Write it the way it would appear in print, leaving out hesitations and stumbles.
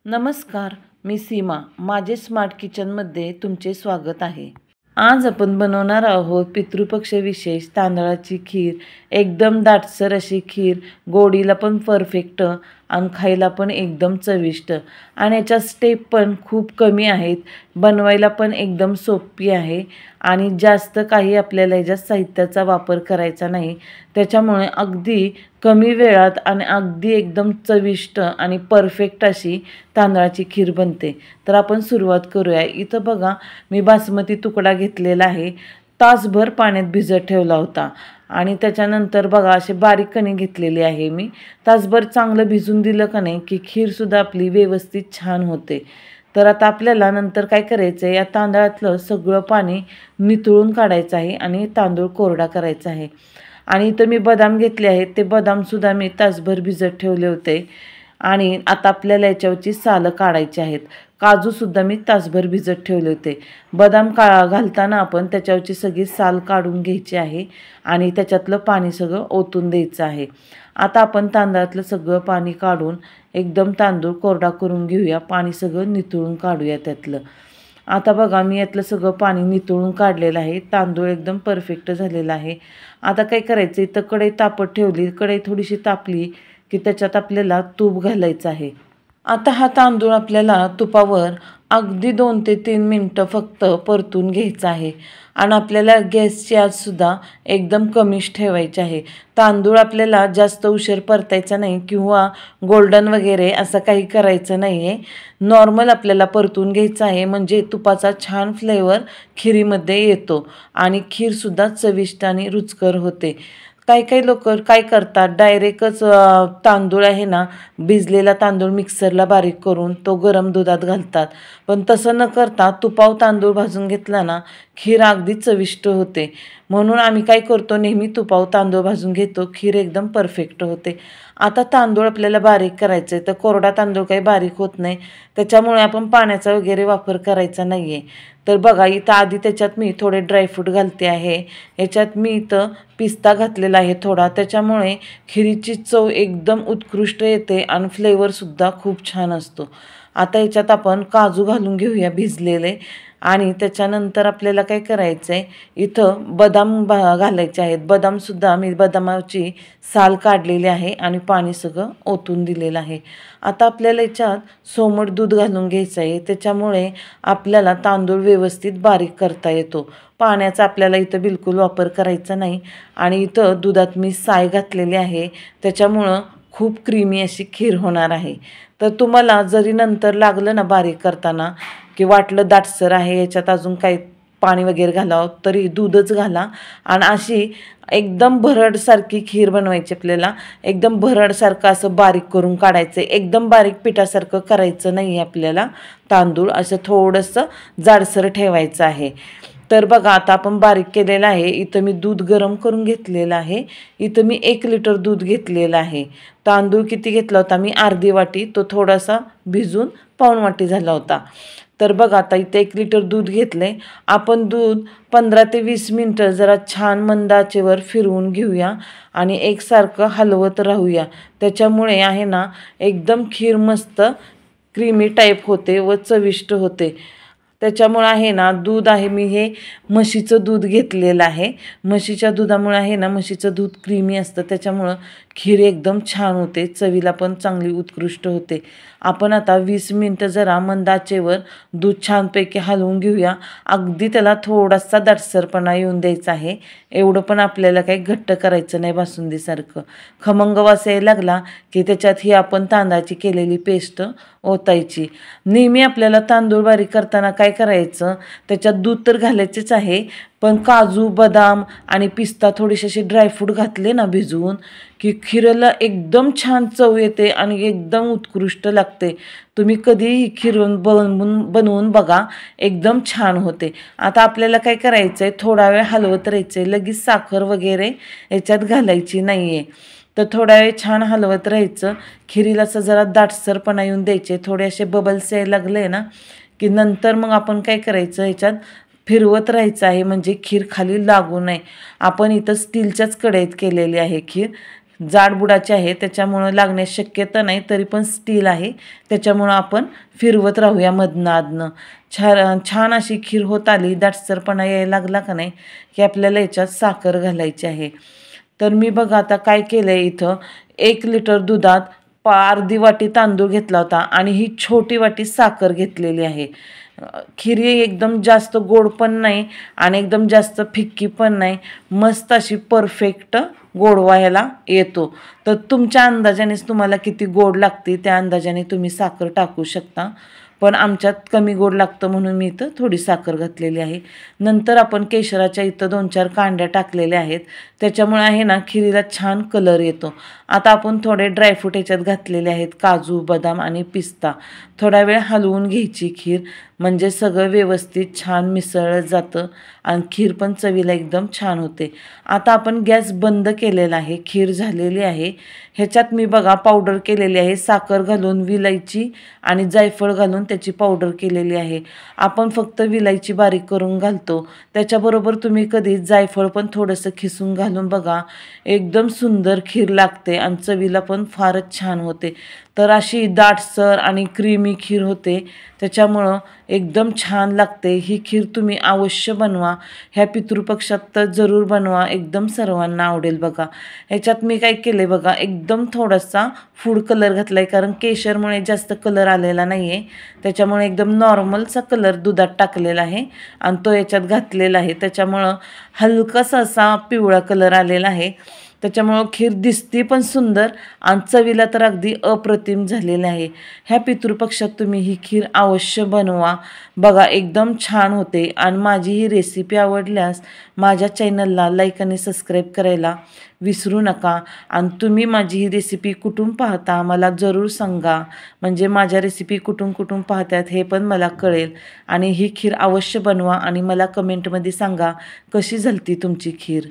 नमस्कार, मी सीमा. माझे स्मार्ट किचनमध्ये तुमचे स्वागत आहे. आज आपण बनवणार आहोत पितृपक्ष विशेष तांदळाची खीर. एकदम दाटसर अशी खीर, गोडीला पण परफेक्ट आणि खायला पण एकदम चविष्ट. आणि याच्या स्टेप पण खूप कमी आहेत, बनवायला पण एकदम सोपी आहे आणि जास्त काही आपल्याला याच्या साहित्याचा वापर करायचा नाही. त्याच्यामुळे अगदी कमी वेळात आणि अगदी एकदम चविष्ट आणि परफेक्ट अशी तांदळाची खीर बनते. तर आपण सुरुवात करूया. इथं बघा, मी बासमती तुकडा घेतलेला आहे. तासभर पाण्यात भिजत ठेवला होता आणि त्याच्यानंतर बघा असे बारीक कणी घेतलेली आहे मी. तासभर चांगलं भिजून दिलं का नाही की खीरसुद्धा आपली व्यवस्थित छान होते. तर आता आपल्याला नंतर काय करायचं आहे, या तांदळातलं सगळं पाणी निथळून काढायचं आहे आणि तांदूळ कोरडा करायचा आहे. आणि इथं मी बदाम घेतले आहेत, ते बदामसुद्धा मी तासभर भिजत ठेवले होते. आणि आता आपल्याला याच्यावरची सालं काढायची आहेत. काजूसुद्धा मी तासभर भिजत ठेवले होते. बदाम घालताना आपण त्याच्यावरची सगळी साल काढून घ्यायची आहे आणि त्याच्यातलं पाणी सगळं ओतून द्यायचं आहे. आता आपण तांदळातलं सगळं पाणी काढून एकदम तांदूळ कोरडा करून घेऊया. पाणी सगळं निथळून काढूया त्यातलं. आता बघा, मी यातलं सगळं पाणी निथळून काढलेलं आहे. तांदूळ एकदम परफेक्ट झालेला आहे. आता काय करायचं, इथं कढई तापत ठेवली. कढई थोडीशी तापली की त्याच्यात आपल्याला तूप घालायचं आहे. आता हा तांदूळ आपल्याला तुपावर अगदी 2 ते 3 मिनटं फक्त परतून घ्यायचा आहे. आणि आपल्याला गॅसची आचसुद्धा एकदम कमीच ठेवायची आहे. तांदूळ आपल्याला जास्त उशीर परतायचा नाही किंवा गोल्डन वगैरे असं काही करायचं नाही आहे. नॉर्मल आपल्याला परतून घ्यायचं आहे, म्हणजे तुपाचा छान फ्लेवर खिरीमध्ये येतो आणि खीरसुद्धा चविष्ट आणि रुचकर होते. काही लोक काय करतात, डायरेक्टच तांदूळ आहे ना, भिजलेला तांदूळ मिक्सरला बारीक करून तो गरम दुधात घालतात. पण तसं न करता तुपावर तांदूळ भाजून घेतला ना, खीर अगदी चविष्ट होते. म्हणून आम्ही काय करतो, नेहमी तुपावर तांदूळ भाजून घेतो. खीर एकदम परफेक्ट होते. आता तांदूळ आपल्याला बारीक करायचं आहे. तर कोरडा तांदूळ काही बारीक होत नाही, त्याच्यामुळे आपण पाण्याचा वगैरे वापर करायचा नाही आहे. तर बघा, इथं आधी त्याच्यात मी थोडे ड्रायफ्रूट घालते आहे. याच्यात मी इथं पिस्ता घातलेला आहे थोडा, त्याच्यामुळे खिरीची चव एकदम उत्कृष्ट येते आणि फ्लेवरसुद्धा खूप छान असतो. आता याच्यात आपण काजू घालून घेऊया भिजलेले. आणि त्याच्यानंतर आपल्याला काय करायचं आहे, इथं बदाम घालायचे आहेत. बदामसुद्धा मी बदामाची साल काढलेली आहे आणि पाणी सगळं ओतून दिलेलं आहे. आता आपल्याला याच्यात सोमट दूध घालून घ्यायचं आहे. त्याच्यामुळे आपल्याला तांदूळ व्यवस्थित बारीक करता येतो. पाण्याचा आपल्याला इथं बिलकुल वापर करायचा नाही. आणि इथं दुधात मी साय घातलेली आहे, त्याच्यामुळं खूप क्रीमी अशी खीर होणार आहे. तर तुम्हाला जरी नंतर लागलं ना बारीक करताना की वाटलं दाटसर आहे, याच्यात अजून काही पाणी वगैरे घालावं, तरी दूधच घाला. आणि अशी एकदम भरडसारखी खीर बनवायची आपल्याला. एकदम भरडसारखं असं बारीक करून काढायचं आहे. एकदम बारीक पिठासारखं करायचं नाही आहे आपल्याला. तांदूळ असं थोडंसं जाडसर ठेवायचं आहे. तर बघा, आता आपण बारीक केलेलं आहे. इथं मी दूध गरम करून घेतलेलं आहे. इथं मी 1 लिटर दूध घेतलेलं आहे. तांदूळ किती घेतला होता मी, अर्धी वाटी. तो थोडासा भिजून पाऊण वाटी झाला होता. तर बघा, आता इथं 1 लिटर दूध घेतलं आहे. आपण दूध 15 ते 20 मिनटं जरा छान मंद आचेवर फिरवून घेऊया आणि एकसारखं हलवत राहूया. त्याच्यामुळे आहे ना, एकदम खीर मस्त क्रीमी टाईप होते व चविष्ट होते. त्याच्यामुळं आहे ना, दूध आहे मी हे म्हशीचं दूध घेतलेलं आहे. म्हशीच्या दुधामुळे आहे ना, म्हशीचं दूध क्रीमी असतं, त्याच्यामुळं खीर एकदम छान होते. चवीला पण चांगली उत्कृष्ट होते. आपण आता 20 मिनटं जरा मंद आचेवर दूध छानपैकी हलवून घेऊया. अगदी त्याला थोडासा दाटसरपणा येऊन द्यायचा आहे. एवढं पण आपल्याला काही घट्ट करायचं नाही बासुंदीसारखं. खमंग वास यायला लागला की त्याच्यात ही आपण तांदळाची केलेली पेस्ट ओतायची. नेहमी आपल्याला तांदूळ बारीक करताना काय करायचं, त्याच्यात दूध तर घालायचेच आहे, पण काजू, बदाम आणि पिस्ता थोडेसे असे ड्रायफ्रूट घातले ना भिजवून की खीरला एकदम छान चव येते आणि एकदम उत्कृष्ट लागते. तुम्ही कधीही खीर बनवून बघा, एकदम छान होते. आता आपल्याला काय करायचं आहे, थोडा वेळ हलवत राहायचं आहे. लगेच साखर वगैरे याच्यात घालायची नाही आहे. तर थोडा वेळ छान हलवत राहायचं. खिरीला असं जरा दाटसरपणा येऊन द्यायचे. थोडे असे बबल्स यायला लागले ना की नंतर मग आपण काय करायचं, ह्याच्यात फिरवत राहायचं आहे, म्हणजे खीर खाली लागू नये. आपण इथं स्टीलच्याच कढईत केलेली आहे खीर. जाडबुडाची आहे, त्याच्यामुळं लागण्याची शक्यता नाही, तरी पण स्टील आहे, त्याच्यामुळं आपण फिरवत राहूया मधनं अधनं. छान अशी खीर होत आली. दाटसरपणा यायला लागला का नाही की आपल्याला याच्यात साखर घालायची आहे. तर मी बघा आता काय केलं आहे, इथं 1 लिटर दुधात अर्धी वाटी तांदूळ घेतला होता आणि ही छोटी वाटी साखर घेतलेली आहे. खीर एकदम जास्त गोड पण नाही आणि एकदम जास्त फिक्की पण नाही, मस्त अशी परफेक्ट गोडवा ह्याला येतो. तर तुमच्या अंदाजानेच तुम्हाला किती गोड लागते त्या अंदाजाने तुम्ही साखर टाकू शकता. पण आमच्यात कमी गोड लागतं म्हणून मी इथं थोडी साखर घातलेली आहे. नंतर आपण केशराच्या इथं 2-4 कांड्या टाकलेल्या आहेत, त्याच्यामुळे आहे ना खिरीला छान कलर येतो. आता आपण थोडे ड्रायफ्रूट याच्यात घातलेले आहेत, काजू, बदाम आणि पिस्ता. थोडा वेळ हलवून घ्यायची खीर, म्हणजे सगळं व्यवस्थित छान मिसळलं जातं आणि खीर पण चवीला एकदम छान होते. आता आपण गॅस बंद केलेला आहे, खीर झालेली आहे. ह्याच्यात मी बघा पावडर केलेली आहे, साखर घालून विलायची आणि जायफळ घालून त्याची पावडर केलेली आहे. आपण फक्त विलायची बारीक करून घालतो, त्याच्याबरोबर तुम्ही कधी जायफळ पण थोडंसं खिसून घालून बघा, एकदम सुंदर खीर लागते आणि चवीला पण फारच छान होते. तर अशी दाटसर आणि क्रीमी खीर होते, त्याच्यामुळं एकदम छान लागते. ही खीर तुम्ही अवश्य बनवा, ह्या पितृपक्षात तर जरूर बनवा, एकदम सर्वांना आवडेल बघा. ह्याच्यात मी काय केले बघा, एकदम थोडासा फूड कलर घातला आहे, कारण केशरमुळे जास्त कलर आलेला नाही आहे, त्याच्यामुळे एकदम नॉर्मलचा कलर दुधात टाकलेला आहे आणि तो याच्यात घातलेला आहे, त्याच्यामुळं हलकासा असा पिवळा कलर आलेला आहे. त्याच्यामुळं खीर दिसती पण सुंदर आणि चवीला तर अगदी अप्रतिम झालेली आहे. ह्या पितृपक्षात तुम्ही ही खीर अवश्य बनवा बघा, एकदम छान होते. आणि माझी ही रेसिपी आवडल्यास माझ्या चॅनलला लाईक आणि सबस्क्राईब करायला विसरू नका. आणि तुम्ही माझी ही रेसिपी कुठून पाहता मला जरूर सांगा, म्हणजे माझ्या रेसिपी कुठून पाहतात हे पण मला कळेल. आणि ही खीर अवश्य बनवा आणि मला कमेंटमध्ये सांगा कशी झाली तुमची खीर.